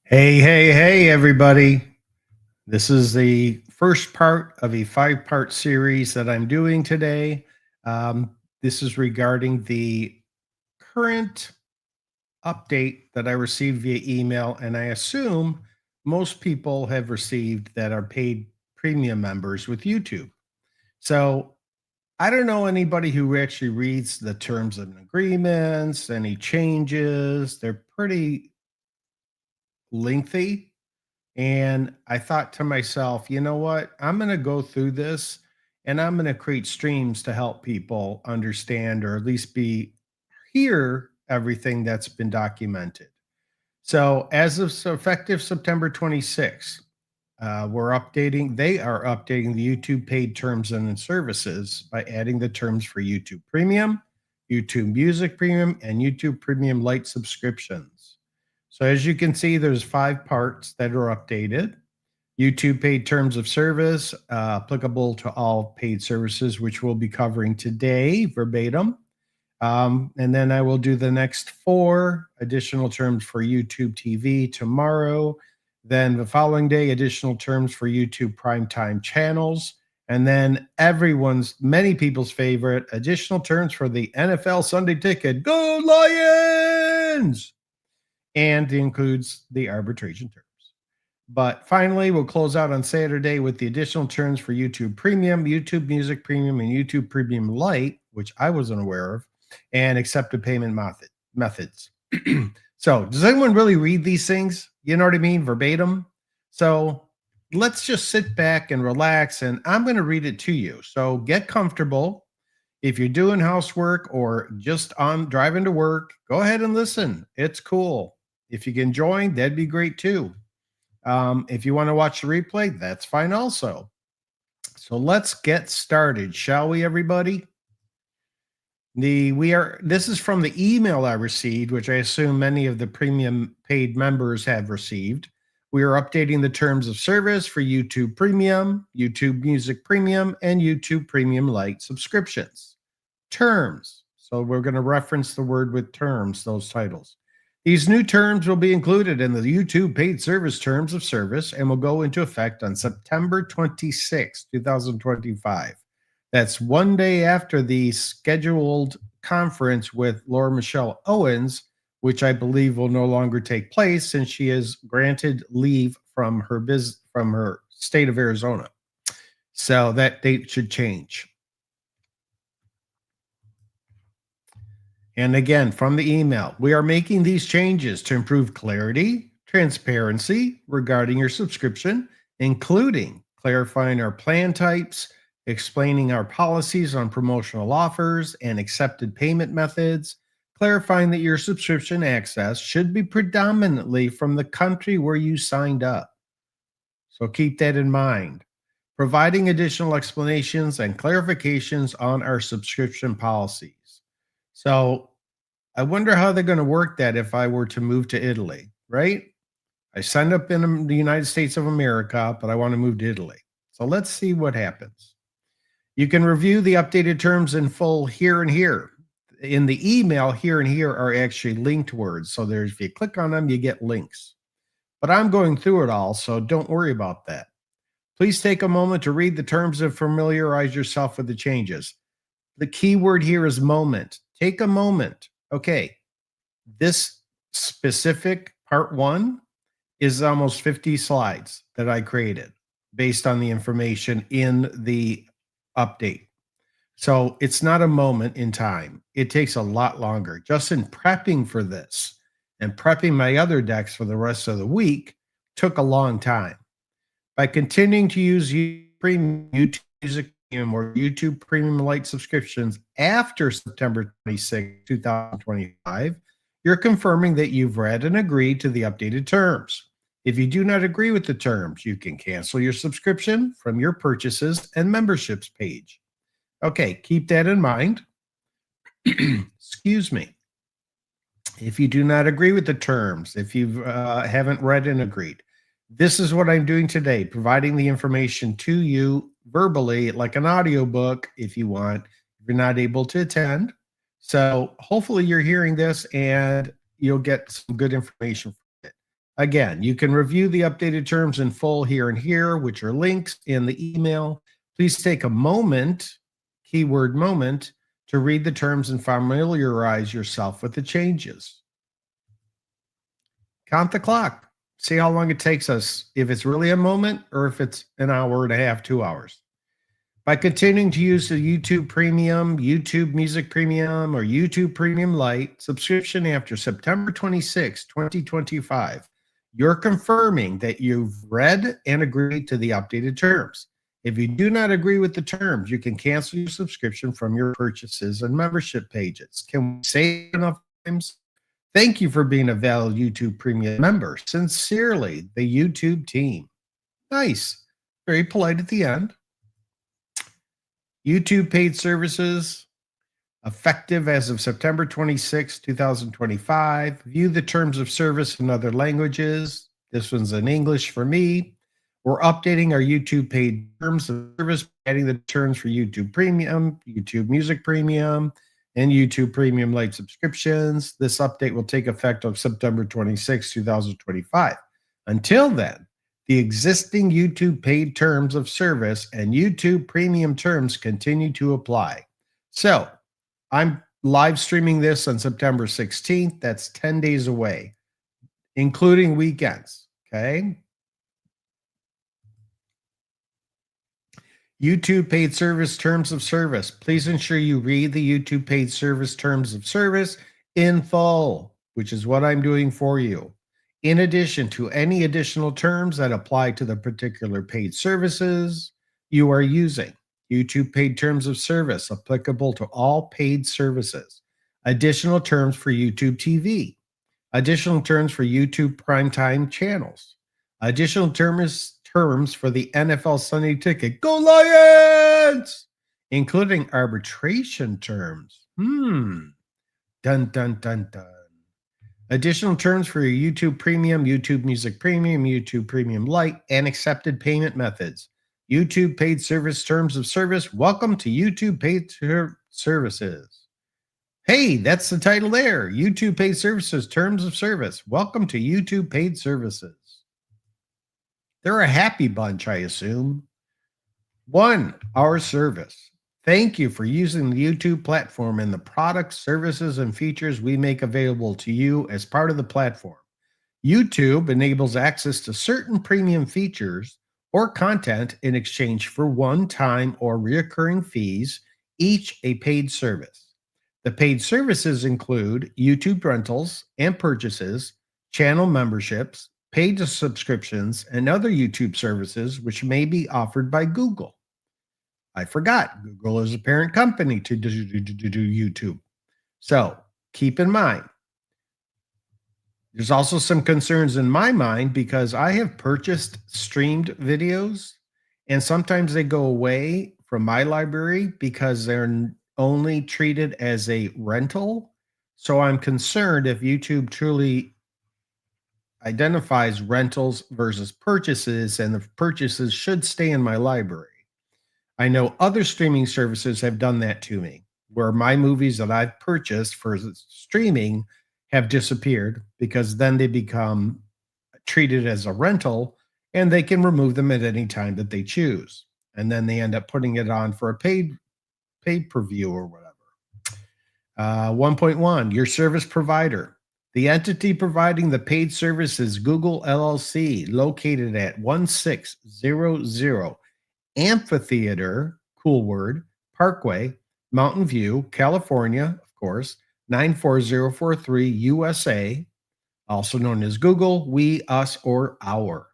Hey, everybody. This is the first part of a 5-part series that I'm doing today. This is regarding the current update that I received via email, and I assume most people have received that are paid premium members with YouTube. So I don't know anybody who actually reads the terms and agreements, any changes. They're pretty lengthy. And I thought to myself, you know what? I'm going to go through this and I'm going to create streams to help people understand or at least be hear everything that's been documented. So, as of effective September 26th, they are updating the YouTube paid terms and services by adding the terms for YouTube Premium, YouTube Music Premium, and YouTube Premium Lite subscriptions. So as you can see, there's 5 parts that are updated. YouTube paid terms of service, applicable to all paid services, which we'll be covering today verbatim. And then I will do the next 4 additional terms for YouTube TV tomorrow. Then the following day, additional terms for YouTube Primetime channels. And then many people's favorite, additional terms for the NFL Sunday Ticket. Go Lions! And includes the arbitration terms. But finally, we'll close out on Saturday with the additional terms for YouTube Premium, YouTube Music Premium, and YouTube Premium Lite, which I wasn't aware of, and accepted payment methods. So, does anyone really read these things? You know what I mean? Verbatim. So, let's just sit back and relax, and I'm going to read it to you. So, get comfortable. If you're doing housework or just on driving to work, go ahead and listen. It's cool. If you can join, that'd be great too. If you want to watch the replay, that's fine also. So let's get started, shall we, everybody? This is from the email I received, which I assume many of the premium paid members have received. We are updating the terms of service for YouTube Premium, YouTube Music Premium, and YouTube Premium Lite subscriptions. Terms. So we're going to reference the word with terms, those titles. These new terms will be included in the YouTube paid service terms of service and will go into effect on September 26, 2025. That's one day after the scheduled conference with Laura Michelle Owens, which I believe will no longer take place since she is granted leave from her state of Arizona. So that date should change. And again, from the email, we are making these changes to improve clarity, transparency regarding your subscription, including clarifying our plan types, explaining our policies on promotional offers and accepted payment methods, clarifying that your subscription access should be predominantly from the country where you signed up. So keep that in mind. Providing additional explanations and clarifications on our subscription policies. So I wonder how they're going to work that if I were to move to Italy, right? I signed up in the United States of America, but I want to move to Italy. So let's see what happens. You can review the updated terms in full here and here. In the email, here and here are actually linked words. So if you click on them, you get links. But I'm going through it all, so don't worry about that. Please take a moment to read the terms and familiarize yourself with the changes. The key word here is moment. Take a moment. Okay, this specific part 1 is almost 50 slides that I created based on the information in the update. So it's not a moment in time. It takes a lot longer. Just in prepping for this and prepping my other decks for the rest of the week took a long time. By continuing to use YouTube Music Premium or YouTube Premium Lite subscriptions after September 26, 2025, you're confirming that you've read and agreed to the updated terms. If you do not agree with the terms, you can cancel your subscription from your purchases and memberships page. Okay, keep that in mind. Excuse me. If you do not agree with the terms, if you haven't read and agreed, this is what I'm doing today, providing the information to you verbally, like an audiobook, if you want, if you're not able to attend. So hopefully you're hearing this and you'll get some good information from it. Again, you can review the updated terms in full here and here, which are links in the email. Please take a moment, keyword moment, to read the terms and familiarize yourself with the changes. Count the clock. See how long it takes us, if it's really a moment or if it's an hour and a half, 2 hours. By continuing to use the YouTube Premium, YouTube Music Premium, or YouTube Premium Lite subscription after September 26, 2025, you're confirming that you've read and agreed to the updated terms. If you do not agree with the terms, you can cancel your subscription from your purchases and membership pages. Can we say it enough times? Thank you for being a valid YouTube Premium member. Sincerely, the YouTube team. Nice. Very polite at the end. YouTube paid services effective as of September 26, 2025. View the terms of service in other languages. This one's in English for me. We're updating our YouTube paid terms of service, adding the terms for YouTube Premium, YouTube Music Premium, and YouTube Premium Lite subscriptions. This update will take effect on September 26, 2025. Until then, the existing YouTube paid terms of service and YouTube Premium terms continue to apply. So I'm live streaming this on September 16th. That's 10 days away, including weekends. Okay. YouTube paid service terms of service. Please ensure you read the YouTube paid service terms of service in full, which is what I'm doing for you. In addition to any additional terms that apply to the particular paid services you are using. YouTube paid terms of service applicable to all paid services. Additional terms for YouTube TV. Additional terms for YouTube Primetime channels. Additional terms for the NFL Sunday Ticket. Go Lions! Including arbitration terms. Dun, dun, dun, dun. Additional terms for your YouTube Premium, YouTube Music Premium, YouTube Premium Lite, and accepted payment methods. YouTube paid service terms of service. Welcome to YouTube paid services. Hey, that's the title there. YouTube paid services terms of service. Welcome to YouTube paid services. They're a happy bunch, I assume. 1, our service. Thank you for using the YouTube platform and the products, services, and features we make available to you as part of the platform. YouTube enables access to certain premium features or content in exchange for one-time or recurring fees, each a paid service. The paid services include YouTube rentals and purchases, channel memberships, paid subscriptions, and other YouTube services which may be offered by Google. I forgot, Google is a parent company to do YouTube. So keep in mind, there's also some concerns in my mind because I have purchased streamed videos and sometimes they go away from my library because they're only treated as a rental. So I'm concerned if YouTube truly identifies rentals versus purchases, and the purchases should stay in my library. I know other streaming services have done that to me, where my movies that I've purchased for streaming have disappeared because then they become treated as a rental and they can remove them at any time that they choose. And then they end up putting it on for a paid per view or whatever. 1.1, your service provider. The entity providing the paid service is Google LLC, located at 1600 Amphitheater, cool word, Parkway, Mountain View, California, of course, 94043 USA, also known as Google, we, us, or our.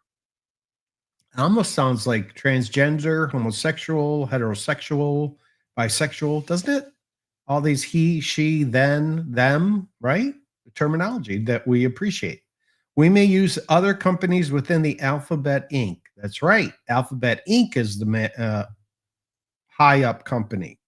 It almost sounds like transgender, homosexual, heterosexual, bisexual, doesn't it? All these he, she, then, them, right? The terminology that we appreciate. We may use other companies within the Alphabet Inc. That's right. Alphabet Inc. is the high up company.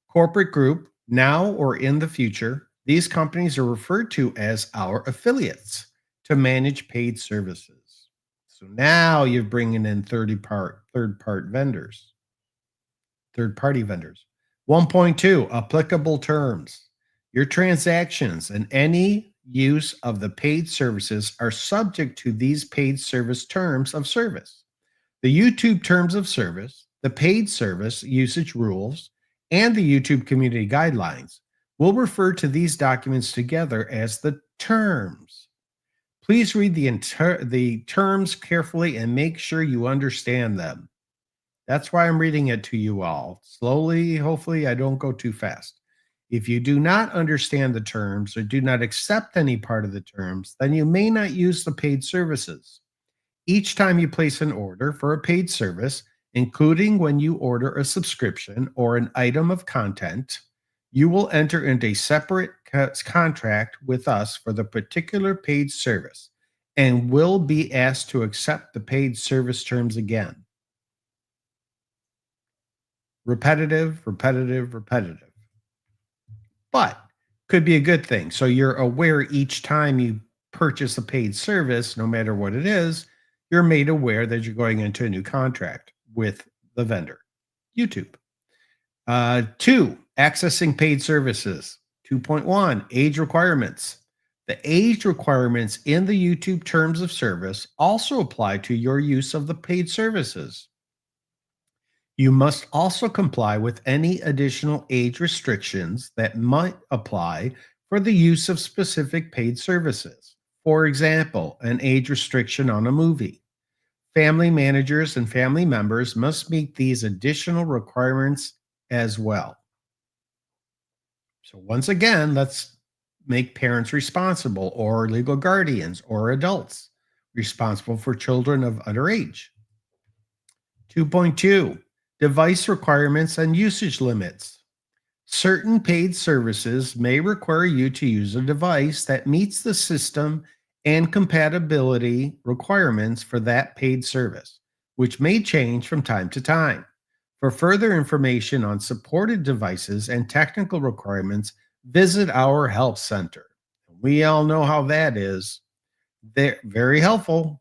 Corporate group, now or in the future, these companies are referred to as our affiliates to manage paid services. So now you're bringing in third-party vendors. 1.2, applicable terms. Your transactions and any use of the paid services are subject to these paid service terms of service. The YouTube terms of service, the paid service usage rules, and the YouTube community guidelines will refer to these documents together as the terms. Please read the terms carefully and make sure you understand them. That's why I'm reading it to you all. Slowly, hopefully, I don't go too fast. If you do not understand the terms or do not accept any part of the terms, then you may not use the paid services. Each time you place an order for a paid service, including when you order a subscription or an item of content, you will enter into a separate contract with us for the particular paid service and will be asked to accept the paid service terms again. Repetitive, repetitive, repetitive. But could be a good thing. So you're aware each time you purchase a paid service, no matter what it is, you're made aware that you're going into a new contract with the vendor, YouTube. 2, accessing paid services. 2.1, age requirements. The age requirements in the YouTube terms of service also apply to your use of the paid services. You must also comply with any additional age restrictions that might apply for the use of specific paid services. For example, an age restriction on a movie. Family managers and family members must meet these additional requirements as well. So, once again, let's make parents responsible, or legal guardians, or adults responsible for children of underage. 2.2, device requirements and usage limits. Certain paid services may require you to use a device that meets the system and compatibility requirements for that paid service, which may change from time to time. For further information on supported devices and technical requirements, visit our help center. We all know how that is. They're very helpful.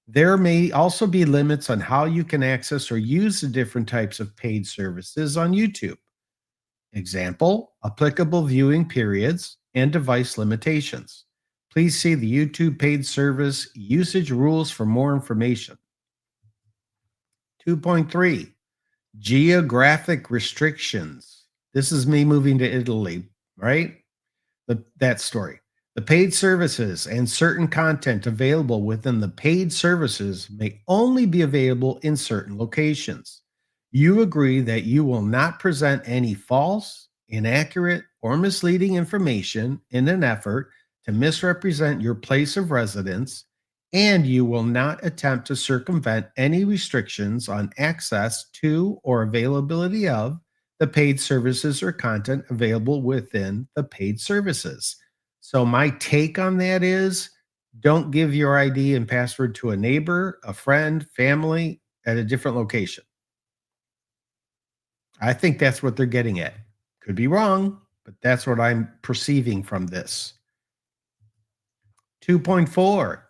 There may also be limits on how you can access or use the different types of paid services on YouTube. Example, applicable viewing periods and device limitations. Please see the YouTube paid service usage rules for more information. 2.3, geographic restrictions. This is me moving to Italy, right? That story. The paid services and certain content available within the paid services may only be available in certain locations. You agree that you will not present any false, inaccurate, or misleading information in an effort to misrepresent your place of residence, and you will not attempt to circumvent any restrictions on access to or availability of the paid services or content available within the paid services. So my take on that is, don't give your ID and password to a neighbor, a friend, family at a different location. I think that's what they're getting at. Could be wrong, but that's what I'm perceiving from this. 2.4,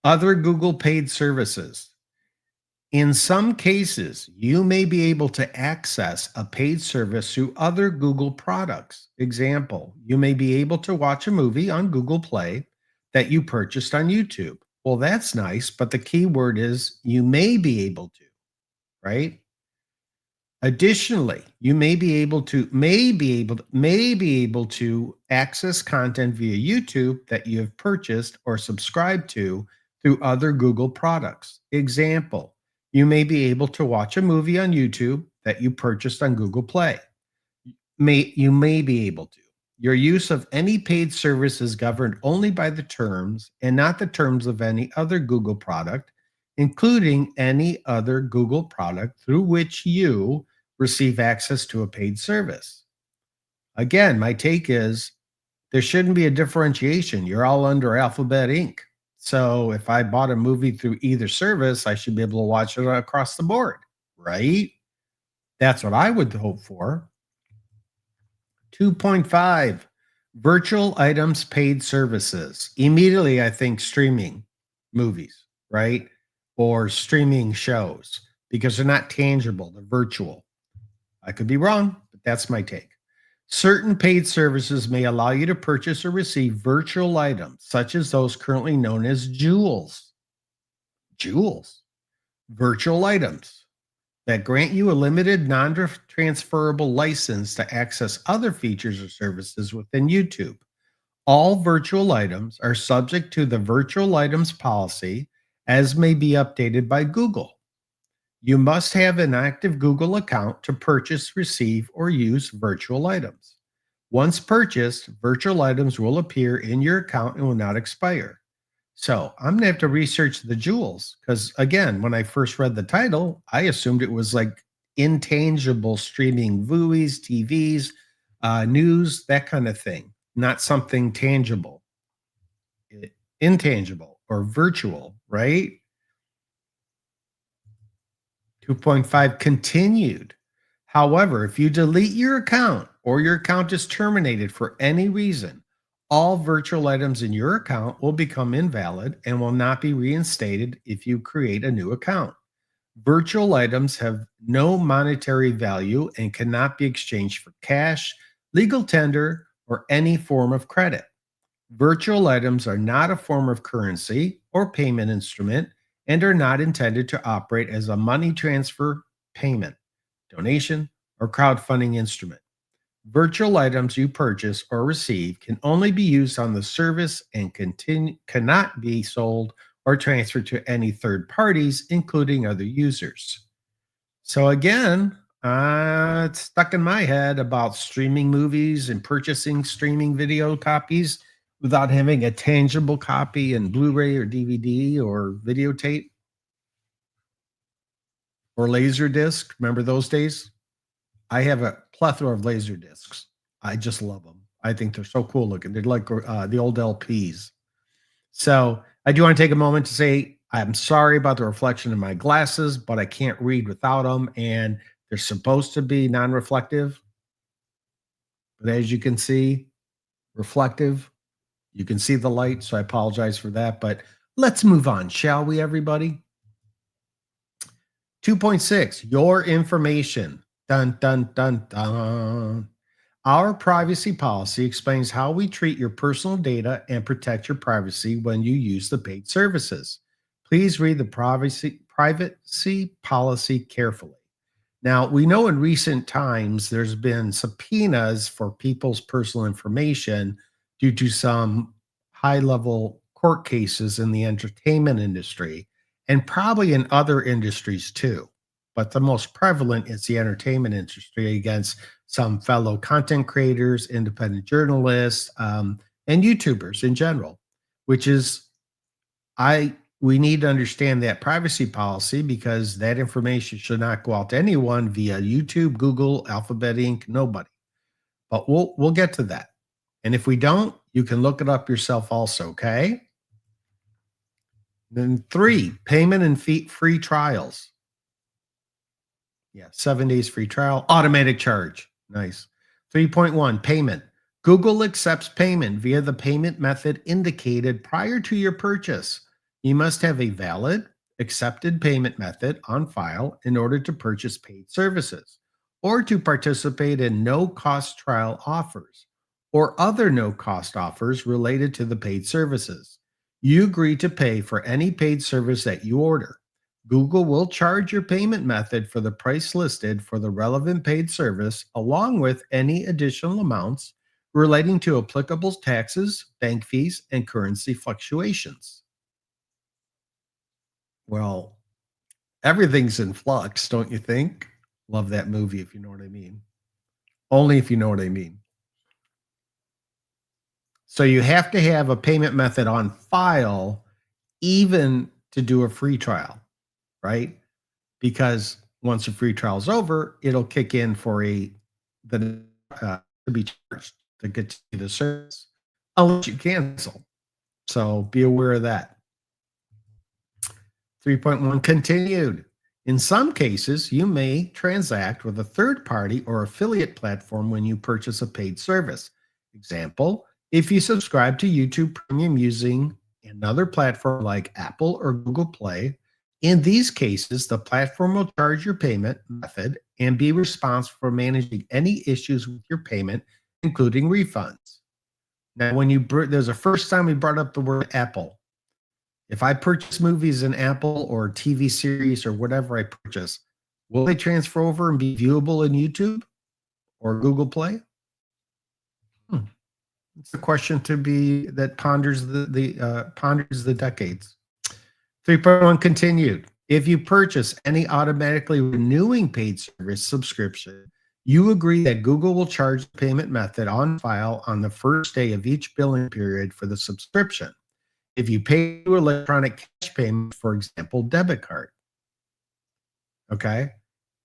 other Google paid services. In some cases, you may be able to access a paid service through other Google products. Example, you may be able to watch a movie on Google Play that you purchased on YouTube. Well, that's nice, but the key word is you may be able to, right? Additionally, you may be able to access content via YouTube that you have purchased or subscribed to through other Google products. Example, you may be able to watch a movie on YouTube that you purchased on Google Play. You may be able to. Your use of any paid service is governed only by the terms and not the terms of any other Google product, including any other Google product through which you receive access to a paid service. Again, my take is there shouldn't be a differentiation. You're all under Alphabet Inc. So if I bought a movie through either service, I should be able to watch it across the board, right? That's what I would hope for. 2.5, virtual items paid services. Immediately, I think streaming movies, right? Or streaming shows, because they're not tangible, they're virtual. I could be wrong, but that's my take. Certain paid services may allow you to purchase or receive virtual items, such as those currently known as jewels. Jewels, virtual items that grant you a limited non transferable license to access other features or services within YouTube. All virtual items are subject to the virtual items policy as may be updated by Google. You must have an active Google account to purchase, receive, or use virtual items. Once purchased, virtual items will appear in your account and will not expire. So I'm going to have to research the jewels because, again, when I first read the title, I assumed it was like intangible streaming movies, TVs, news, that kind of thing, not something tangible, intangible, or virtual, right? 2.5 continued. However, if you delete your account or your account is terminated for any reason, all virtual items in your account will become invalid and will not be reinstated if you create a new account. Virtual items have no monetary value and cannot be exchanged for cash, legal tender, or any form of credit. Virtual items are not a form of currency or payment instrument and are not intended to operate as a money transfer, payment, donation, or crowdfunding instrument. Virtual items you purchase or receive can only be used on the service and cannot be sold or transferred to any third parties, including other users. So again, it's stuck in my head about streaming movies and purchasing streaming video copies without having a tangible copy in Blu-ray or DVD or videotape or laser disc. Remember those days? I have a plethora of laser discs. I just love them. I think they're so cool looking. They're like the old LPs. So I do want to take a moment to say I'm sorry about the reflection in my glasses, but I can't read without them. And they're supposed to be non-reflective. But as you can see, reflective. You can see the light. So I apologize for that. But let's move on, shall we, everybody? 2.6, your information. Dun, dun, dun, dun. Our privacy policy explains how we treat your personal data and protect your privacy when you use the paid services. Please read the privacy policy carefully. Now, we know in recent times there's been subpoenas for people's personal information due to some high level court cases in the entertainment industry and probably in other industries too. But the most prevalent is the entertainment industry against some fellow content creators, independent journalists, and YouTubers in general, which is we need to understand that privacy policy because that information should not go out to anyone via YouTube, Google, Alphabet Inc., nobody. But we'll get to that. And if we don't, you can look it up yourself also, okay? Then 3, payment and free trials. Yeah, 7 days free trial, automatic charge. Nice. 3.1, payment. Google accepts payment via the payment method indicated prior to your purchase. You must have a valid, accepted payment method on file in order to purchase paid services or to participate in no-cost trial offers or other no-cost offers related to the paid services. You agree to pay for any paid service that you order. Google will charge your payment method for the price listed for the relevant paid service, along with any additional amounts relating to applicable taxes, bank fees, and currency fluctuations. Well, everything's in flux, don't you think? Love that movie, if you know what I mean. Only if you know what I mean. So you have to have a payment method on file, even to do a free trial, right? Because once a free trial is over, it'll kick in for to be charged to get to the service unless you cancel. So be aware of that. 3.1 continued. In some cases, you may transact with a third party or affiliate platform when you purchase a paid service. Example, if you subscribe to YouTube Premium using another platform like Apple or Google Play, In these cases, the platform will charge your payment method and be responsible for managing any issues with your payment, including refunds. Now, there's a first time we brought up the word Apple. If I purchase movies in Apple or TV series or whatever I purchase, will they transfer over and be viewable in YouTube or Google Play? Hmm. It's a question to be that ponders the decades. 3.1 continued. If you purchase any automatically renewing paid service subscription, you agree that Google will charge the payment method on file on the first day of each billing period for the subscription. If you pay through electronic cash payment, for example, debit card. Okay.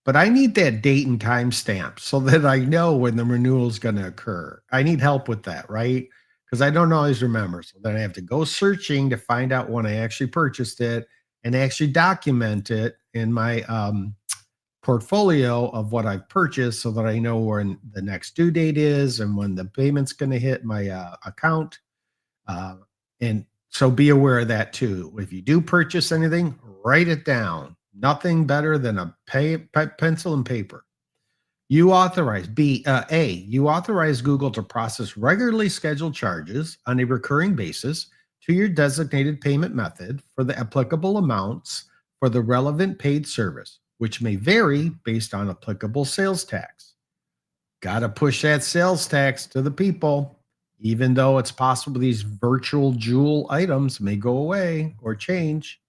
But I need that date and time stamp so that I know when the renewal is going to occur. I need help with that, right? Because I don't always remember. So then I have to go searching to find out when I actually purchased it and actually document it in my portfolio of what I've purchased so that I know when the next due date is and when the payment's going to hit my account. And so be aware of that too. If you do purchase anything, write it down. Nothing better than a pencil and paper. You authorize you authorize Google to process regularly scheduled charges on a recurring basis to your designated payment method for the applicable amounts for the relevant paid service, which may vary based on applicable sales tax. Got to push that sales tax to the people, even though it's possible these virtual jewel items may go away or change.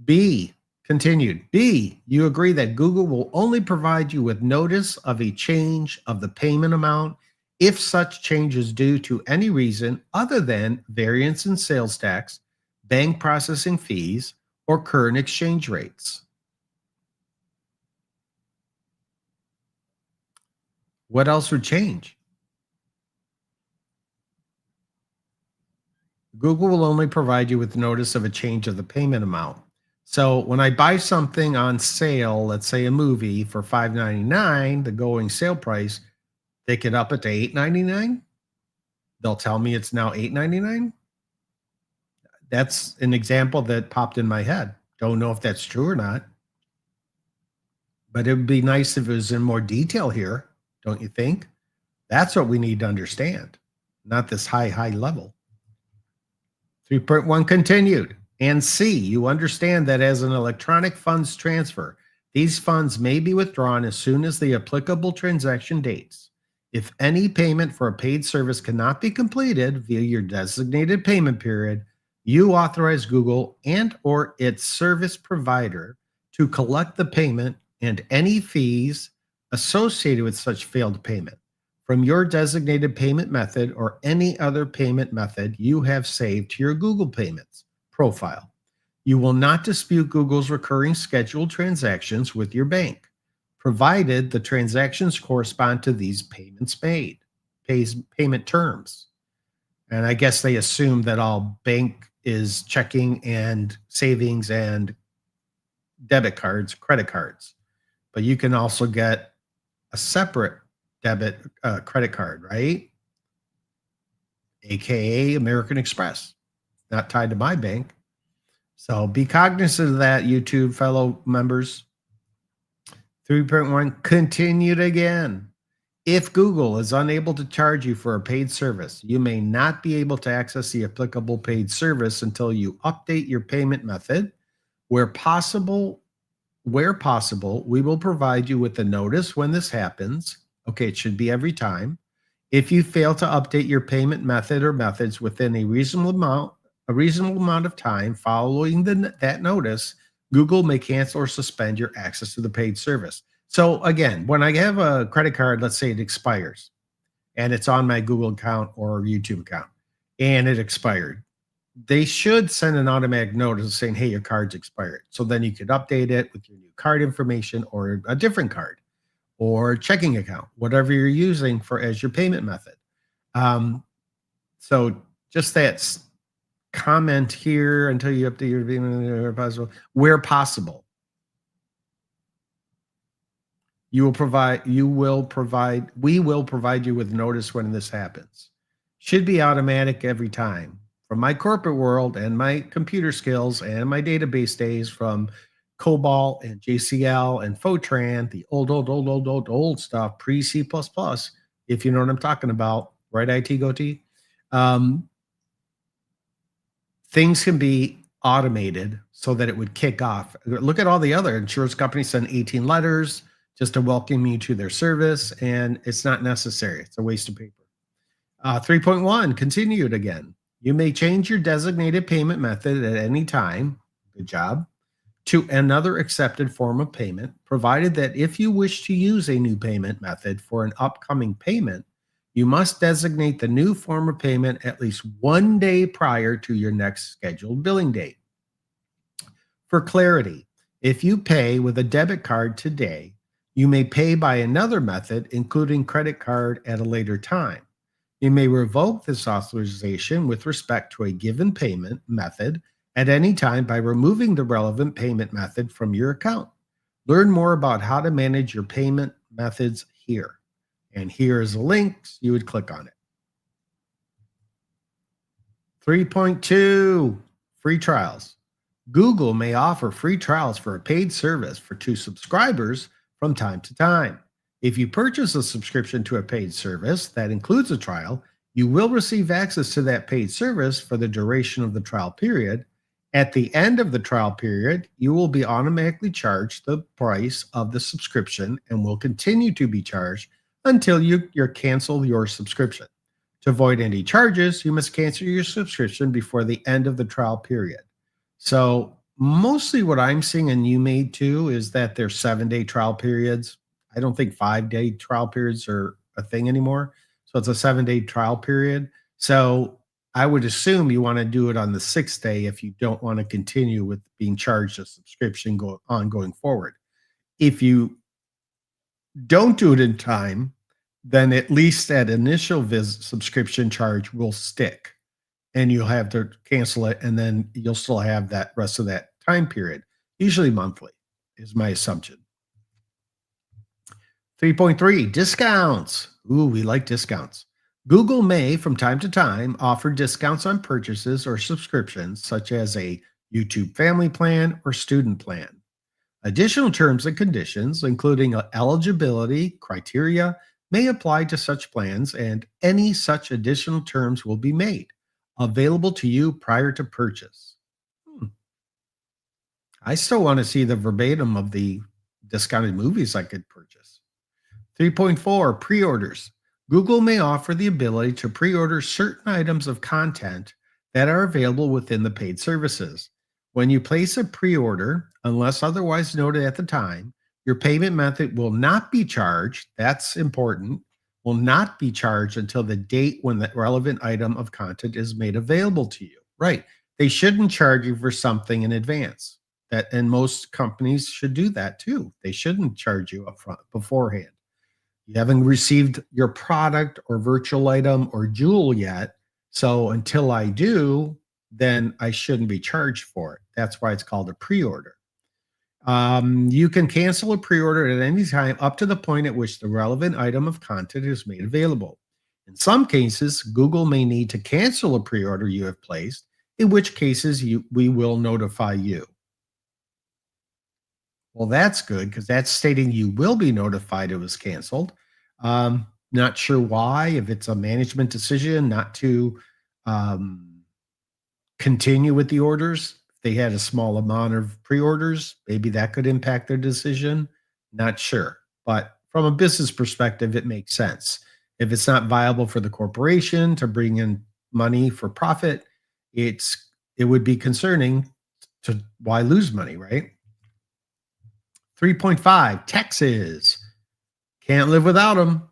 B, continued. B, you agree that Google will only provide you with notice of a change of the payment amount if such change is due to any reason other than variance in sales tax, bank processing fees, or current exchange rates. What else would change? Google will only provide you with notice of a change of the payment amount. So when I buy something on sale, let's say a movie for $5.99, the going sale price, they can up it to $8.99. They'll tell me it's now $8.99. That's an example that popped in my head. Don't know if that's true or not, but it would be nice if it was in more detail here, don't you think? That's what we need to understand, not this high level. 3.1 continued. And C, you understand that as an electronic funds transfer, these funds may be withdrawn as soon as the applicable transaction dates. If any payment for a paid service cannot be completed via your designated payment period, you authorize Google and or its service provider to collect the payment and any fees associated with such failed payment from your designated payment method or any other payment method you have saved to your Google Payments profile. You will not dispute Google's recurring scheduled transactions with your bank, provided the transactions correspond to these payments made, payment terms. And I guess they assume that all bank is checking and savings and debit cards, credit cards. But you can also get a separate debit credit card, right? AKA American Express, not tied to my bank. So be cognizant of that, YouTube fellow members. 3.1 continued again. If Google is unable to charge you for a paid service, you may not be able to access the applicable paid service until you update your payment method. Where possible, we will provide you with a notice when this happens. Okay, it should be every time. If you fail to update your payment method or methods within a reasonable amount of time following that notice, Google may cancel or suspend your access to the paid service. So again, when I have a credit card, let's say it expires and it's on my Google account or YouTube account and it expired, they should send an automatic notice saying, hey, your card's expired. So then you could update it with your new card information or a different card or checking account, whatever you're using for as your payment method. So just that comment here until you update your payment possible, where possible. We will provide you with notice when this happens. Should be automatic every time. from my corporate world and my computer skills and my database days from COBOL and JCL and Fortran, the old stuff, pre C++, if you know what I'm talking about, right, IT goatee? Um, Things can be automated so that it would kick off. Look at all the other insurance companies send 18 letters just to welcome you to their service, and it's not necessary. It's a waste of paper. 3.1, continued again. You may change your designated payment method at any time. Good job. To another accepted form of payment, provided that if you wish to use a new payment method for an upcoming payment, you must designate the new form of payment at least 1 day prior to your next scheduled billing date. For clarity, if you pay with a debit card today, you may pay by another method, including credit card, at a later time. You may revoke this authorization with respect to a given payment method at any time by removing the relevant payment method from your account. Learn more about how to manage your payment methods here. And here is a link. So you would click on it. 3.2, free trials. Google may offer free trials for a paid service to subscribers from time to time. If you purchase a subscription to a paid service that includes a trial, you will receive access to that paid service for the duration of the trial period. At the end of the trial period, you will be automatically charged the price of the subscription and will continue to be charged until you cancel your subscription. To avoid any charges, you must cancel your subscription before the end of the trial period. So mostly what I'm seeing, and you may too, is that there's 7-day trial periods. I don't think 5-day trial periods are a thing anymore. So it's a 7-day trial period. So I would assume you want to do it on the 6th day if you don't want to continue with being charged a subscription going forward. If you don't do it in time, then at least that initial subscription charge will stick and you'll have to cancel it. And then you'll still have that rest of that time period, usually monthly is my assumption. 3.3, discounts. Ooh, we like discounts. Google may, from time to time, offer discounts on purchases or subscriptions, such as a YouTube family plan or student plan. Additional terms and conditions, including eligibility criteria, may apply to such plans, and any such additional terms will be made available to you prior to purchase. I still want to see the verbatim of the discounted movies I could purchase. 3.4, pre-orders. Google may offer the ability to pre-order certain items of content that are available within the paid services. When you place a pre-order, unless otherwise noted at the time, your payment method will not be charged. That's important. Will not be charged until the date when the relevant item of content is made available to you. Right. They shouldn't charge you for something in advance. And most companies should do that too. They shouldn't charge you upfront beforehand. You haven't received your product or virtual item or jewel yet. So until I do, then I shouldn't be charged for it. That's why it's called a pre-order. You can cancel a pre-order at any time up to the point at which the relevant item of content is made available. In some cases, Google may need to cancel a pre-order you have placed, in which cases we will notify you. Well, that's good because that's stating you will be notified it was canceled. Not sure why, if it's a management decision not to continue with the orders. If they had a small amount of pre-orders, maybe that could impact their decision. Not sure. But from a business perspective, it makes sense. If it's not viable for the corporation to bring in money for profit, it would be concerning to why lose money, right? 3.5, taxes. Can't live without them.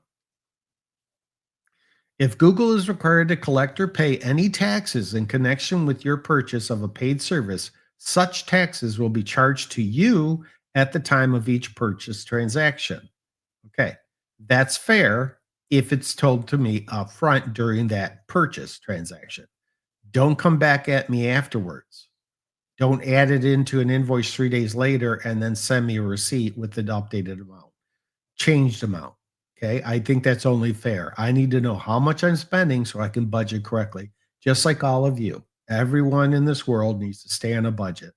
If Google is required to collect or pay any taxes in connection with your purchase of a paid service, such taxes will be charged to you at the time of each purchase transaction. Okay, that's fair if it's told to me up front during that purchase transaction. Don't come back at me afterwards. Don't add it into an invoice 3 days later and then send me a receipt with the updated amount, changed amount. Okay. I think that's only fair. I need to know how much I'm spending so I can budget correctly. just like all of you. Everyone in this world needs to stay on a budget.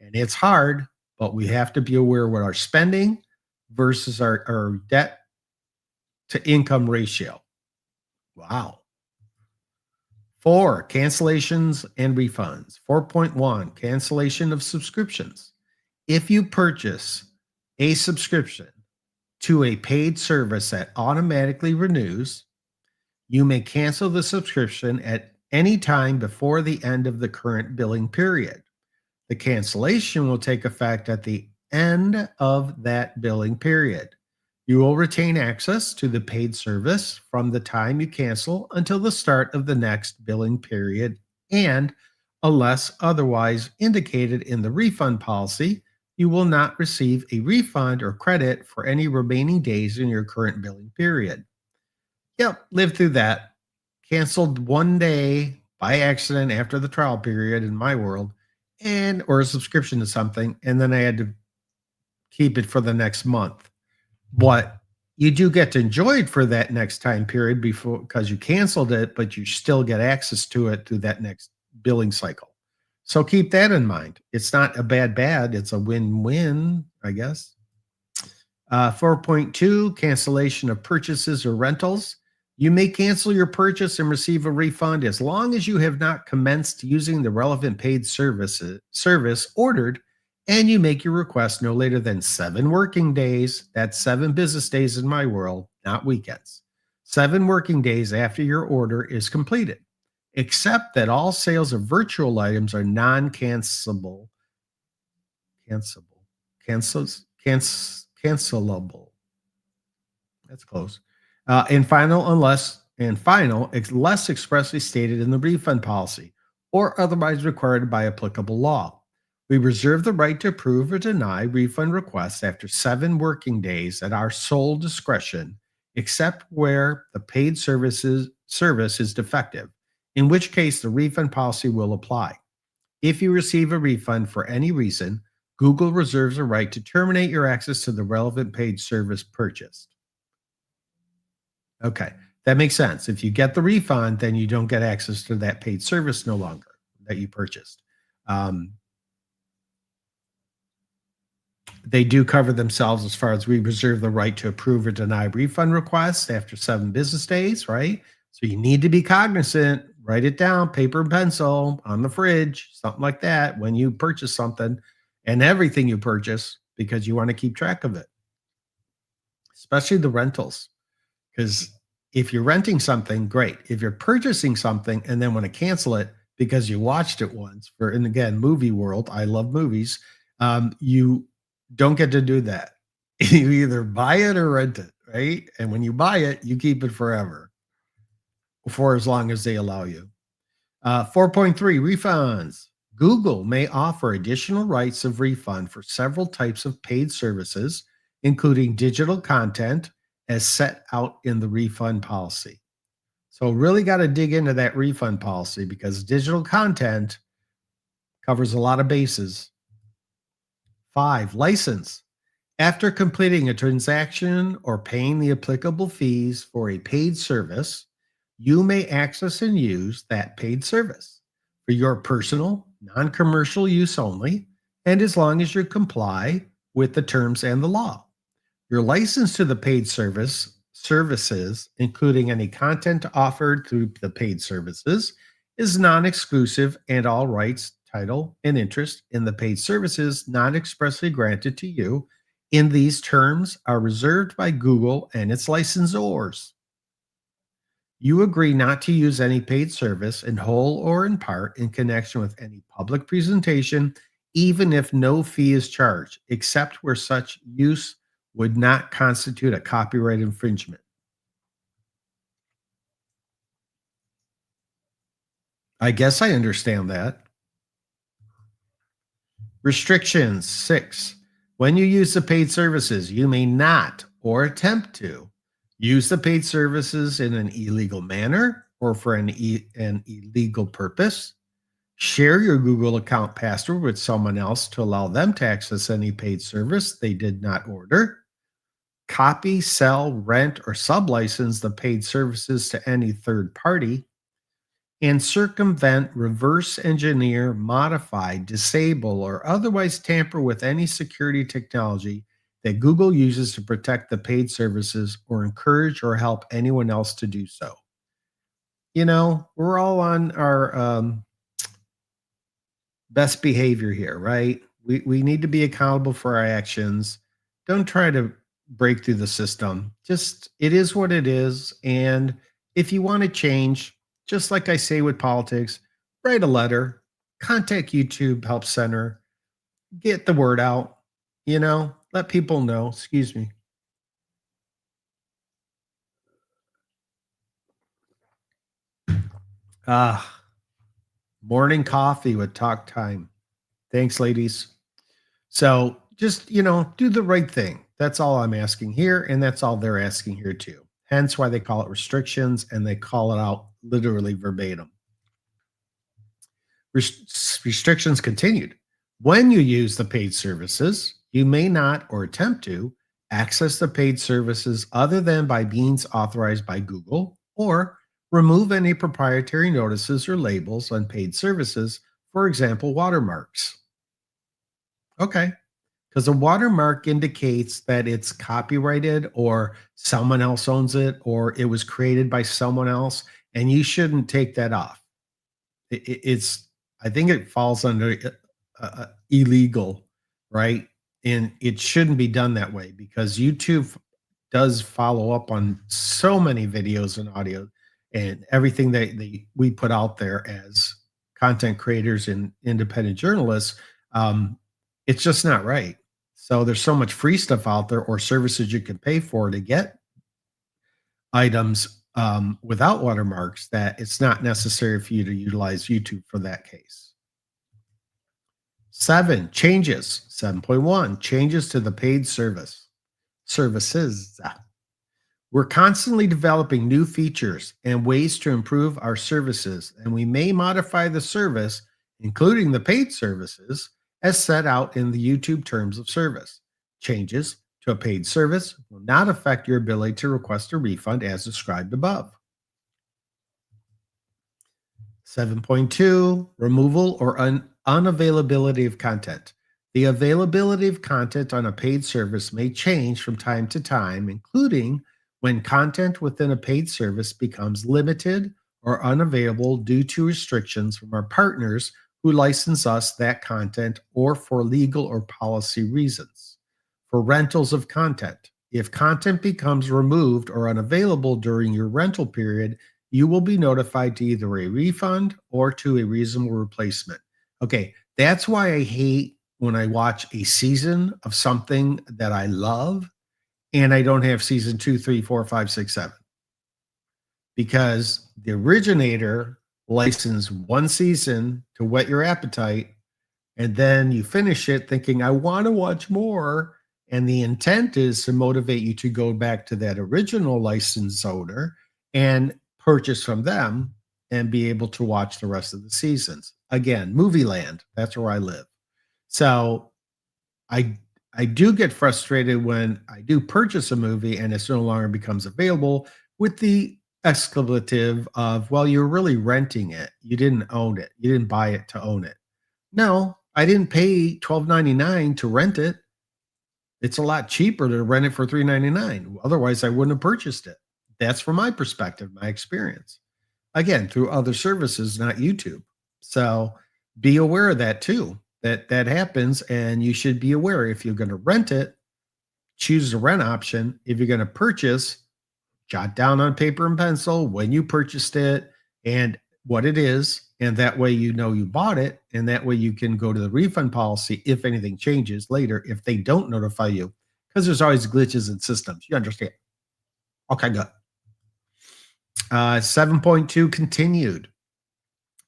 And it's hard, but we have to be aware what our spending versus our debt to income ratio. Wow. Four, cancellations and refunds. 4.1, cancellation of subscriptions. If you purchase a subscription to a paid service that automatically renews, you may cancel the subscription at any time before the end of the current billing period. The cancellation will take effect at the end of that billing period. You will retain access to the paid service from the time you cancel until the start of the next billing period, and unless otherwise indicated in the refund policy, you will not receive a refund or credit for any remaining days in your current billing period. Yep, lived through that. Canceled one day by accident after the trial period in my world, and or a subscription to something, and then I had to keep it for the next month. But you do get to enjoy it for that next time period before because you canceled it, but you still get access to it through that next billing cycle. So keep that in mind. It's not a bad, it's a win-win, I guess. 4.2, cancellation of purchases or rentals. You may cancel your purchase and receive a refund as long as you have not commenced using the relevant paid service ordered, and you make your request no later than 7 working days. That's 7 business days in my world, not weekends. 7 working days after your order is completed, except that all sales of virtual items are non-cancelable. Cancelable. That's close. Unless expressly stated in the refund policy or otherwise required by applicable law. We reserve the right to approve or deny refund requests after 7 working days at our sole discretion, except where the paid service is defective, in which case the refund policy will apply. If you receive a refund for any reason, Google reserves a right to terminate your access to the relevant paid service purchased. Okay, that makes sense. If you get the refund, then you don't get access to that paid service no longer that you purchased. They do cover themselves as far as we reserve the right to approve or deny refund requests after 7 business days, right? So you need to be cognizant, write it down, paper and pencil on the fridge, something like that when you purchase something and everything you purchase because you want to keep track of it, especially the rentals. Because if you're renting something, great. If you're purchasing something and then want to cancel it because you watched it once, and again, movie world, I love movies, you don't get to do that. You either buy it or rent it, right? And when you buy it, you keep it forever for as long as they allow you. 4.3, refunds. Google may offer additional rights of refund for several types of paid services, including digital content, as set out in the refund policy. So, really got to dig into that refund policy because digital content covers a lot of bases. 5, license. After completing a transaction or paying the applicable fees for a paid service, you may access and use that paid service for your personal, non commercial use only, and as long as you comply with the terms and the law. Your license to the paid services, including any content offered through the paid services, is non-exclusive, and all rights, title, and interest in the paid services not expressly granted to you in these terms are reserved by Google and its licensors. You agree not to use any paid service in whole or in part in connection with any public presentation, even if no fee is charged, except where such use would not constitute a copyright infringement. I guess I understand that. Restrictions 6. When you use the paid services, you may not or attempt to use the paid services in an illegal manner or for an illegal purpose. Share your Google account password with someone else to allow them to access any paid service they did not order. Copy, sell, rent, or sublicense the paid services to any third party. and circumvent, reverse engineer, modify, disable, or otherwise tamper with any security technology that Google uses to protect the paid services or encourage or help anyone else to do so. We're all on our best behavior here, right? We need to be accountable for our actions. Don't try to break through the system. Just it is what it is. And if you want to change, just like I say with politics, write a letter, contact YouTube Help Center, get the word out, let people know. Excuse me. Ah, morning coffee with talk time. Thanks, ladies. So just, do the right thing. That's all I'm asking here. And that's all they're asking here too. Hence why they call it restrictions and they call it out literally verbatim. Restrictions continued. When you use the paid services, you may not or attempt to access the paid services other than by means authorized by Google or remove any proprietary notices or labels on paid services, for example, watermarks. Okay. Because a watermark indicates that it's copyrighted or someone else owns it or it was created by someone else, and you shouldn't take that off. It's, I think it falls under illegal, right? And it shouldn't be done that way because YouTube does follow up on so many videos and audio and everything that we put out there as content creators and independent journalists. It's just not right. So there's so much free stuff out there or services you can pay for to get items without watermarks that it's not necessary for you to utilize YouTube for that case. 7.1 changes to the paid services. We're constantly developing new features and ways to improve our services, and we may modify the service, including the paid services, as set out in the YouTube terms of service. Changes to a paid service will not affect your ability to request a refund as described above. 7.2 removal or unavailability of content. The availability of content on a paid service may change from time to time, including when content within a paid service becomes limited or unavailable due to restrictions from our partners who license us that content or for legal or policy reasons. For rentals of content, if content becomes removed or unavailable during your rental period, you will be notified to either a refund or to a reasonable replacement. Okay, that's why I hate when I watch a season of something that I love and I don't have season 2, 3, 4, 5, 6, 7. Because the originator licensed one season to whet your appetite, and then you finish it thinking, I want to watch more. And the intent is to motivate you to go back to that original license owner and purchase from them and be able to watch the rest of the seasons. Again, movie land, that's where I live. So I do get frustrated when I do purchase a movie and it no longer becomes available with the exclamative of, well, you're really renting it. You didn't own it. You didn't buy it to own it. No, I didn't pay $12.99 to rent it. It's a lot cheaper to rent it for $3.99. Otherwise, I wouldn't have purchased it. That's from my perspective, my experience. Again, through other services, not YouTube. So be aware of that too. That happens, and you should be aware if you're going to rent it, choose the rent option. If you're going to purchase, jot down on paper and pencil when you purchased it and what it is, and that way you know you bought it, and that way you can go to the refund policy if anything changes later if they don't notify you, because there's always glitches in systems. You understand? Okay, good. 7.2 continued.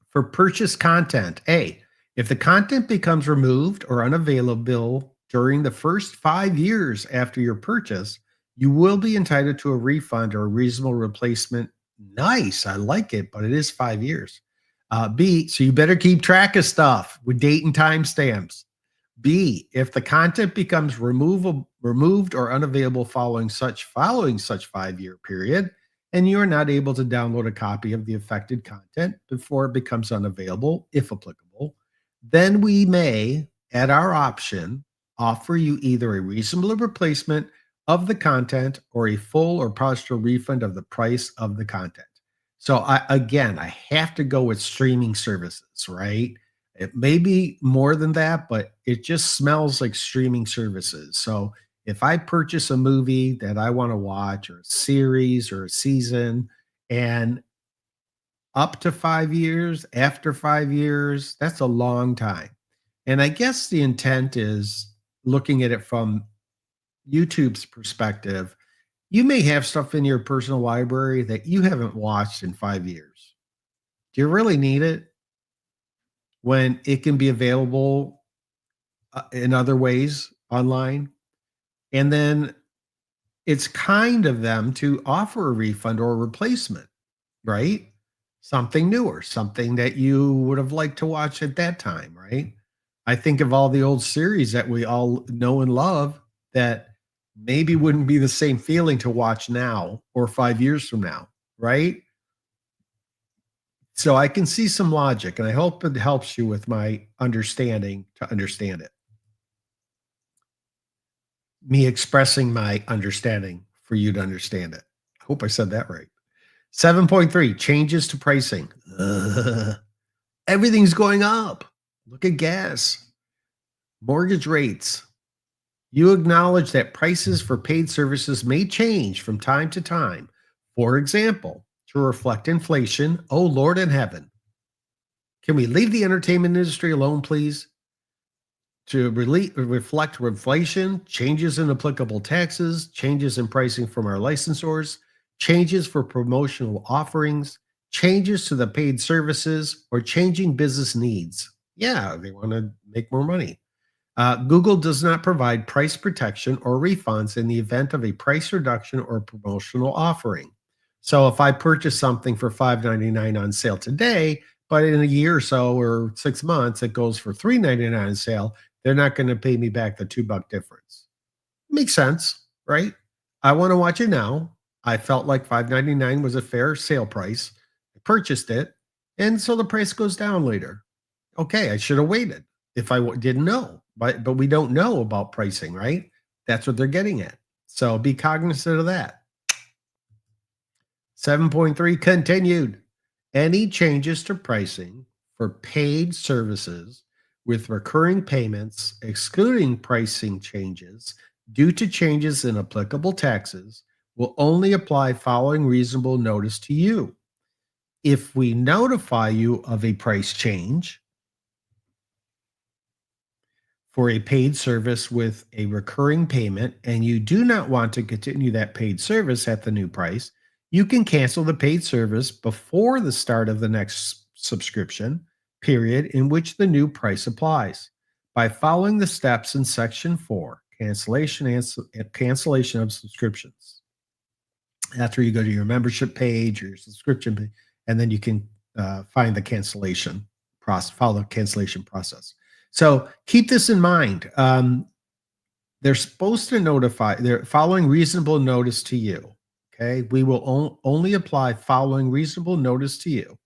For purchase content, A, if the content becomes removed or unavailable during the first 5 years after your purchase, you will be entitled to a refund or a reasonable replacement. Nice. I like it, but it is 5 years. B, so you better keep track of stuff with date and time stamps. B, if the content becomes removed or unavailable following such 5-year period, and you are not able to download a copy of the affected content before it becomes unavailable, if applicable, then we may, at our option, offer you either a reasonable replacement of the content or a full or partial refund of the price of the content. So I have to go with streaming services, right? It may be more than that, but it just smells like streaming services. So if I purchase a movie that I want to watch or a series or a season, and up to 5 years, after 5 years, that's a long time. And I guess the intent is looking at it from YouTube's perspective. You may have stuff in your personal library that you haven't watched in 5 years. Do you really need it when it can be available in other ways online? And then it's kind of them to offer a refund or a replacement, right? Something newer, something that you would have liked to watch at that time, right? I think of all the old series that we all know and love that maybe wouldn't be the same feeling to watch now or 5 years from now, right? So I can see some logic, and I hope it helps you with my understanding to understand it. Me expressing my understanding for you to understand it. I hope I said that right. 7.3 changes to pricing. Ugh. Everything's going up. Look at gas, mortgage rates. You acknowledge that prices for paid services may change from time to time. For example, to reflect inflation. Oh, Lord in heaven. Can we leave the entertainment industry alone, please? To reflect inflation, changes in applicable taxes, changes in pricing from our licensors, changes for promotional offerings, changes to the paid services, or changing business needs. Yeah, they want to make more money. Google does not provide price protection or refunds in the event of a price reduction or promotional offering. So if I purchase something for $5.99 on sale today, but in a year or so or 6 months it goes for $3.99 on sale, they're not going to pay me back the $2 difference. Makes sense, right? I want to watch it now. I felt like $5.99 was a fair sale price. I purchased it, and so the price goes down later. Okay, I should have waited if I didn't know. But we don't know about pricing, right? That's what they're getting at. So be cognizant of that. 7.3 continued. Any changes to pricing for paid services with recurring payments, excluding pricing changes due to changes in applicable taxes, will only apply following reasonable notice to you. If we notify you of a price change for a paid service with a recurring payment and you do not want to continue that paid service at the new price, you can cancel the paid service before the start of the next subscription period in which the new price applies by following the steps in section 4, cancellation of subscriptions. That's where you go to your membership page or your subscription page, and then you can find the cancellation process, follow the cancellation process. So keep this in mind. They're supposed to notify, they're following reasonable notice to you. Okay. We will only apply following reasonable notice to you.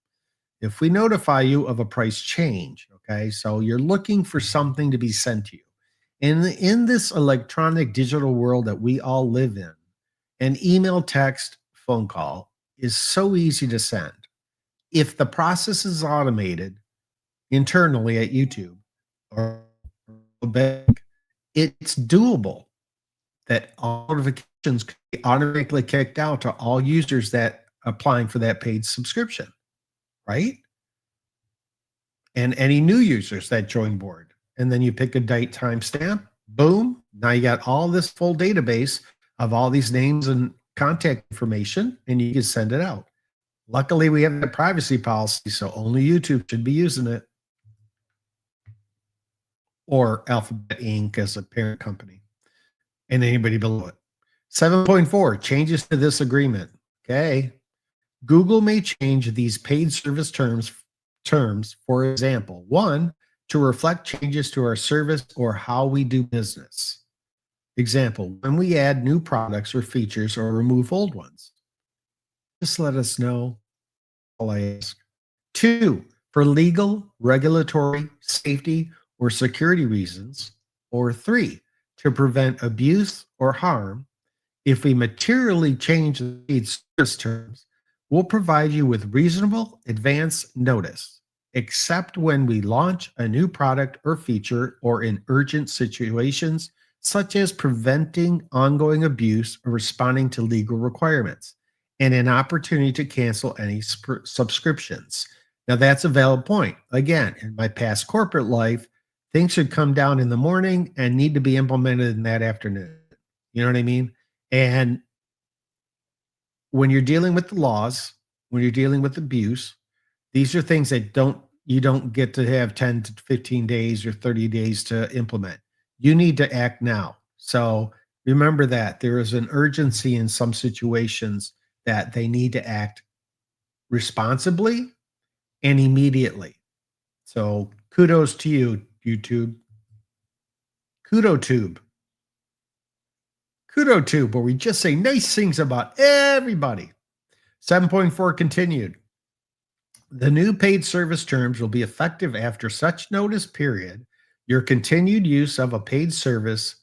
If we notify you of a price change, okay, so you're looking for something to be sent to you. In this electronic digital world that we all live in, an email, text, phone call is so easy to send. If the process is automated internally at YouTube or a bank, it's doable that all notifications can be automatically kicked out to all users that applying for that paid subscription, right? And any new users that join board. And then you pick a date timestamp, boom, now you got all this full database of all these names and contact information, and you can send it out. Luckily, we have a privacy policy, so only YouTube should be using it, or Alphabet Inc. as a parent company, and anybody below it. 7.4 changes to this agreement. Okay. Google may change these paid service terms, for example, one, to reflect changes to our service or how we do business. Example, when we add new products or features or remove old ones. Just let us know. All I ask. 2, for legal, regulatory, safety, or security reasons. Or 3, to prevent abuse or harm. If we materially change the paid service terms, we'll provide you with reasonable advance notice, except when we launch a new product or feature or in urgent situations, such as preventing ongoing abuse or responding to legal requirements, and an opportunity to cancel any subscriptions. Now, that's a valid point. Again, in my past corporate life, things should come down in the morning and need to be implemented in that afternoon. You know what I mean? And when you're dealing with the laws, when you're dealing with abuse, these are things that you don't get to have 10 to 15 days or 30 days to implement. You need to act now. So remember that there is an urgency in some situations that they need to act responsibly and immediately. So kudos to you, YouTube. KudoTube. KudoTube, where we just say nice things about everybody. 7.4 continued. The new paid service terms will be effective after such notice period. Your continued use of a paid service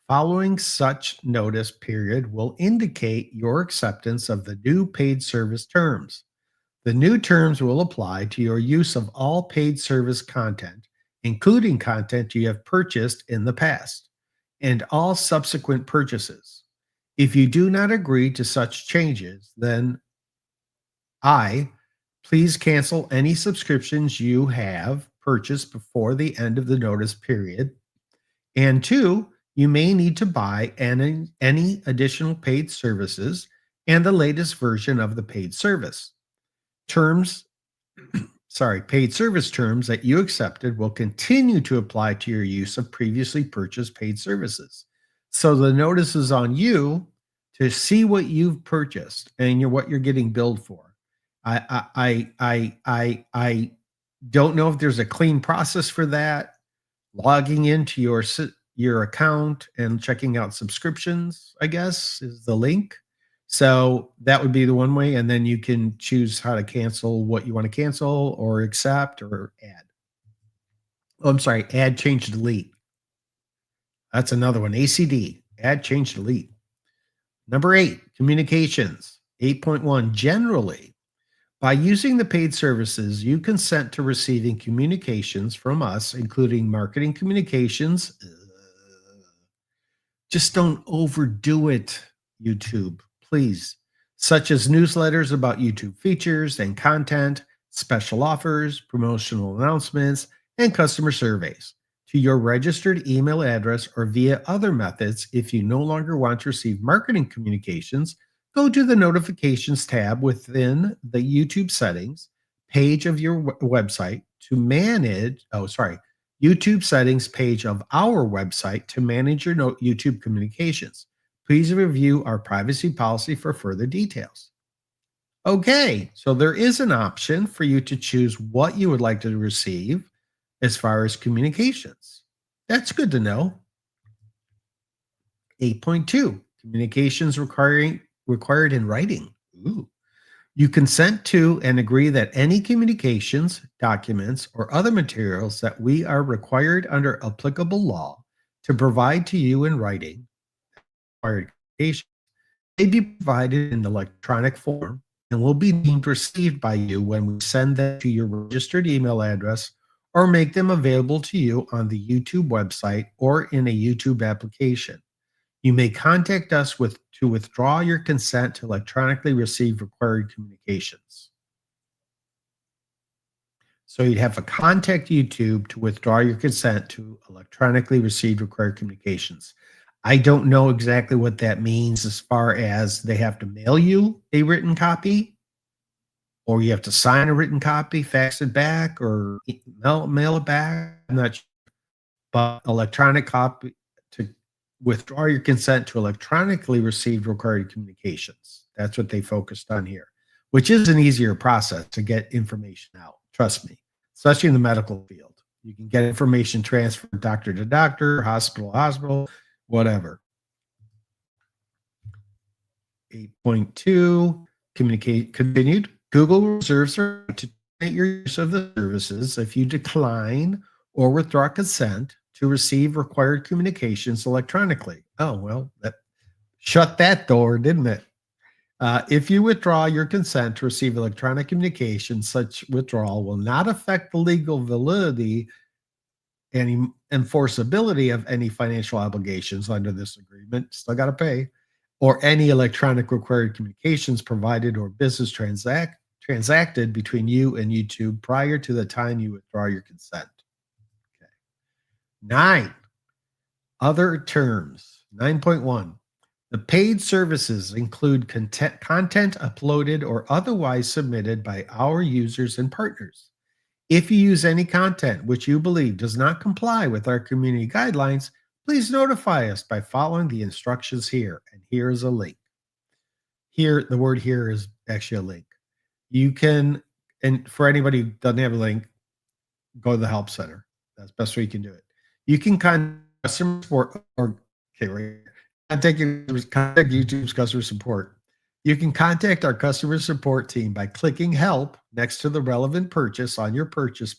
following such notice period will indicate your acceptance of the new paid service terms. The new terms will apply to your use of all paid service content, including content you have purchased in the past, and all subsequent purchases. If you do not agree to such changes, then please cancel any subscriptions you have purchased before the end of the notice period. And 2, you may need to buy any additional paid services and the latest version of the paid service. Paid service terms that you accepted will continue to apply to your use of previously purchased paid services. So the notice is on you to see what you've purchased and what you're getting billed for. I don't know if there's a clean process for that. Logging into your account and checking out subscriptions, I guess, is the link. So that would be the one way, and then you can choose how to cancel what you want to cancel or accept or add. Oh, I'm sorry, add, change, delete. That's another one. ACD, add, change, delete. Number 8, communications. 8.1, generally, by using the paid services, you consent to receiving communications from us, including marketing communications. Just don't overdo it, YouTube, please. Such as newsletters about YouTube features and content, special offers, promotional announcements, and customer surveys to your registered email address or via other methods. If you no longer want to receive marketing communications, go to the notifications tab within the YouTube settings page of your website to manage. YouTube settings page of our website to manage your YouTube communications. Please review our privacy policy for further details. Okay, so there is an option for you to choose what you would like to receive as far as communications. That's good to know. 8.2, communications required in writing. Ooh. You consent to and agree that any communications, documents, or other materials that we are required under applicable law to provide to you in writing required communications may be provided in electronic form and will be deemed received by you when we send them to your registered email address or make them available to you on the YouTube website or in a YouTube application. You may contact us to withdraw your consent to electronically receive required communications. So you'd have to contact YouTube to withdraw your consent to electronically receive required communications. I don't know exactly what that means as far as they have to mail you a written copy, or you have to sign a written copy, fax it back, or mail it back. I'm not sure. But electronic copy to withdraw your consent to electronically receive required communications. That's what they focused on here, which is an easier process to get information out. Trust me, especially in the medical field. You can get information transferred doctor to doctor, hospital to hospital, whatever. 8.2, Communicate continued. Google reserves the right to terminate your use of the services if you decline or withdraw consent to receive required communications electronically. Oh, well, that shut that door, didn't it? If you withdraw your consent to receive electronic communication, such withdrawal will not affect the legal validity and enforceability of any financial obligations under this agreement. Still got to pay, or any electronic required communications provided or business transacted between you and YouTube prior to the time you withdraw your consent. Okay. 9. Other terms. 9.1. The paid services include content uploaded or otherwise submitted by our users and partners. If you use any content which you believe does not comply with our community guidelines, please notify us by following the instructions here. And here's a link. Here, the word here is actually a link. You can, and for anybody who doesn't have a link, go to the help center. That's the best way you can do it. You can contact customer support or contact YouTube's customer support. You can contact our customer support team by clicking help next to the relevant purchase on your purchases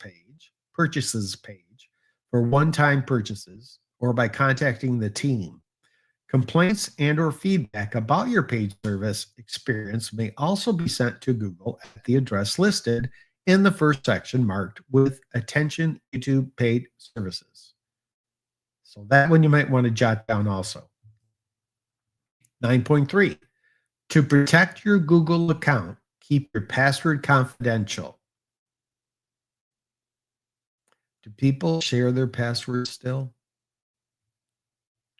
page for one-time purchases, or by contacting the team. Complaints and or feedback about your paid service experience may also be sent to Google at the address listed in the first section marked with attention YouTube paid services. So that one you might want to jot down also. 9.3, to protect your Google account, keep your password confidential. Do people share their passwords still?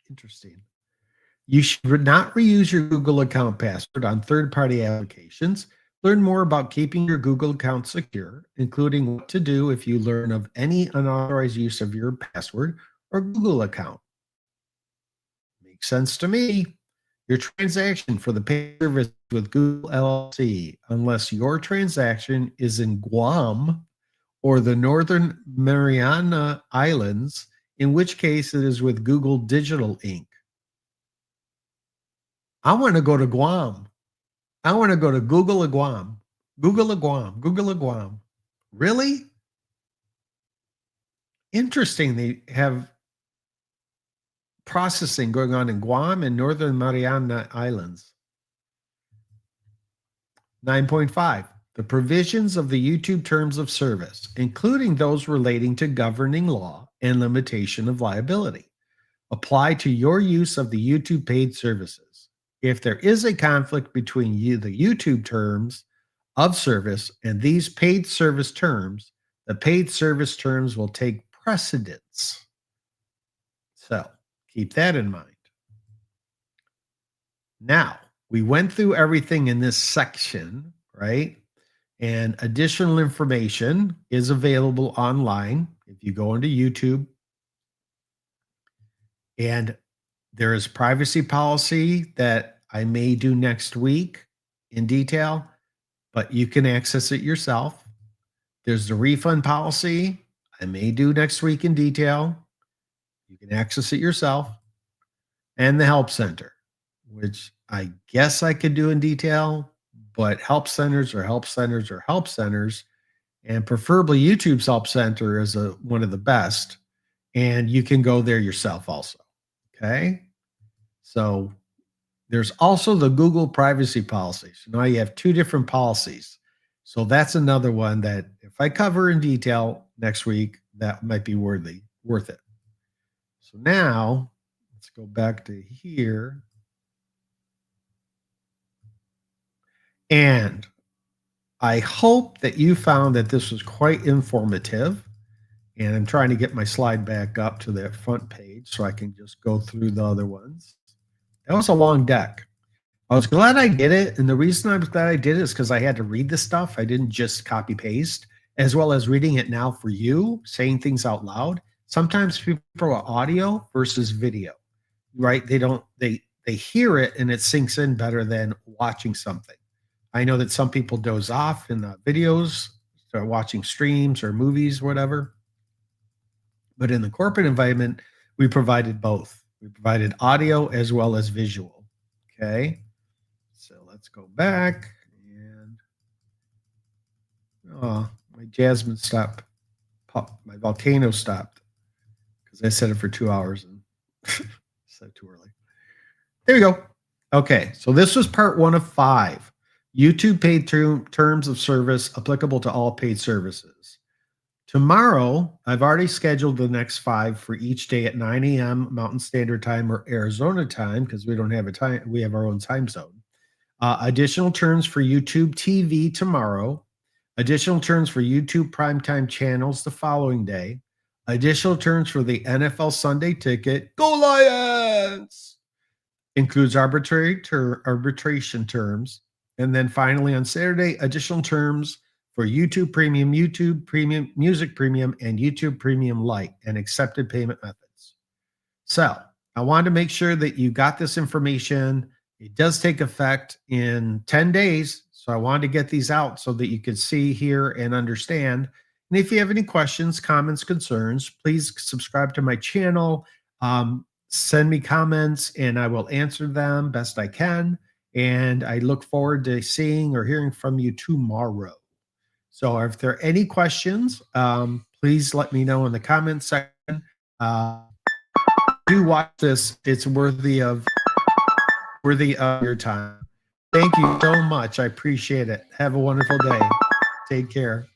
Interesting. You should not reuse your Google account password on third-party applications. Learn more about keeping your Google account secure, including what to do if you learn of any unauthorized use of your password or Google account. Makes sense to me. Your transaction for the paid service with Google LLC, unless your transaction is in Guam or the Northern Mariana Islands, in which case it is with Google Digital Inc. I want to go to Guam. I want to go to Google Guam. Google Guam. Google Guam. Really? Interesting. They have processing going on in Guam and Northern Mariana Islands. 9.5. The provisions of the YouTube terms of service, including those relating to governing law and limitation of liability, apply to your use of the YouTube paid services. If there is a conflict between the YouTube terms of service and these paid service terms, the paid service terms will take precedence. So keep that in mind. Now, we went through everything in this section, right? And additional information is available online if you go into YouTube. And there is privacy policy that I may do next week in detail, but you can access it yourself. There's the refund policy I may do next week in detail. You can access it yourself. And the help center, which I guess I could do in detail, but help centers are help centers are help centers. And preferably YouTube's help center is one of the best. And you can go there yourself also. Okay. So there's also the Google privacy policy. So now you have two different policies. So that's another one that if I cover in detail next week, that might be worth it. So now let's go back to here. And I hope that you found that this was quite informative. And I'm trying to get my slide back up to that front page so I can just go through the other ones. That was a long deck. I was glad I did it. And the reason I was glad I did it is because I had to read this stuff. I didn't just copy paste, as well as reading it now for you, saying things out loud. Sometimes people are audio versus video, right? They hear it and it sinks in better than watching something. I know that some people doze off in the videos, start watching streams or movies, whatever. But in the corporate environment, we provided both. We provided audio as well as visual. Okay. So let's go back Oh, my jasmine stopped. My volcano stopped because I set it for 2 hours and set too early. There you go. Okay, so this was part 1 of 5. YouTube paid terms of service applicable to all paid services. Tomorrow, I've already scheduled the next 5 for each day at 9 a.m. Mountain Standard Time or Arizona time because we don't have a time. We have our own time zone. Additional terms for YouTube TV tomorrow. Additional terms for YouTube Primetime channels the following day. Additional terms for the NFL Sunday ticket. Go Lions! Includes arbitration terms. And then finally on Saturday, additional terms for YouTube Premium, Music Premium, and YouTube Premium Lite and accepted payment methods. So I wanted to make sure that you got this information. It does take effect in 10 days. So I wanted to get these out so that you could see, hear, and understand. And if you have any questions, comments, concerns, please subscribe to my channel. Send me comments and I will answer them best I can. And I look forward to seeing or hearing from you tomorrow. So if there are any questions, please let me know in the comments section. Do watch this. It's worthy of your time. Thank you so much. I appreciate it. Have a wonderful day. Take care.